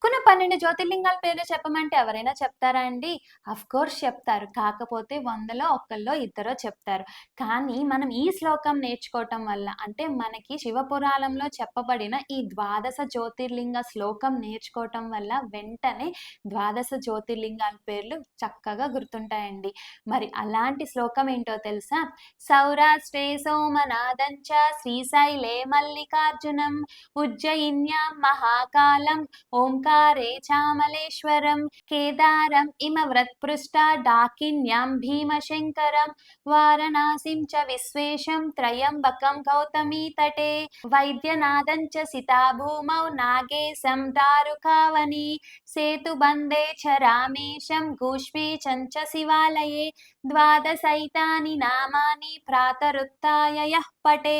టక్కున 12 జ్యోతిర్లింగాల పేర్లు చెప్పమంటే ఎవరైనా చెప్తారా అండి? కోర్స్ చెప్తారు. కాకపోతే 100లో ఒక్కళ్ళో ఇద్దరో చెప్తారు. కానీ మనం ఈ శ్లోకం నేర్చుకోవటం వల్ల అంటే మనకి శివపురాణంలో చెప్పబడిన ఈ ద్వాదశ జ్యోతిర్లింగ శ్లోకం నేర్చుకోవటం వల్ల వెంటనే ద్వాదశ జ్యోతిర్లింగాల పేర్లు చక్కగా గుర్తుంటాయండి. మరి అలాంటి శ్లోకం ఏంటో తెలుసా? సౌరాష్ట్రే సోమనాథంచ శ్రీశైలే మల్లికార్జునం ఉజ్జయిన్యాం మహాకాలం ఓంకారే చామలేశ్వరం కేదారం ఇమవృత్పృష్ట డాకిన్యాం భీమశంకరం వారణాసిం చ విశ్వేశం త్రయంబకం గౌతమీ తటే వైద్యనాథం చ సితాభూమౌ నాగేశం దారుకావని సేతుబందే చ రామేశం గూష్మే చంచ శివాలయే ద్వాదశైతాని నామాని ప్రాతరుత్థాయ యః పటే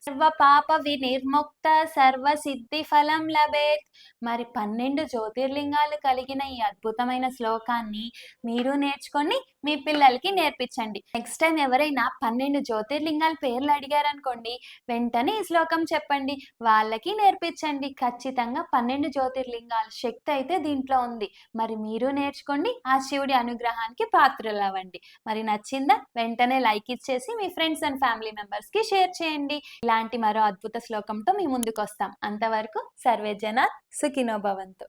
సర్వ పాప వినిర్ముక్త సర్వ సిద్ధి ఫలం లభేత్. మరి 12 జ్యోతిర్లింగాలు కలిగిన ఈ అద్భుతమైన శ్లోకాన్ని మీరు నేర్చుకొని మీ పిల్లలకి నేర్పించండి. నెక్స్ట్ టైం ఎవరైనా 12 జ్యోతిర్లింగాల పేర్లు అడిగారనుకోండి, వెంటనే ఈ శ్లోకం చెప్పండి, వాళ్ళకి నేర్పించండి. ఖచ్చితంగా 12 జ్యోతిర్లింగాల శక్తి అయితే దీంట్లో ఉంది. మరి మీరు నేర్చుకోండి, ఆ శివుడి అనుగ్రహానికి పాత్రలవ్వండి. మరి నచ్చిందా? వెంటనే లైక్ ఇచ్చేసి మీ ఫ్రెండ్స్ అండ్ ఫ్యామిలీ మెంబర్స్కి షేర్ చేయండి. ఇలాంటి మరో అద్భుత శ్లోకంతో మీ ముందుకు వస్తాం. అంతవరకు సర్వే జన సుఖినో భవంతు.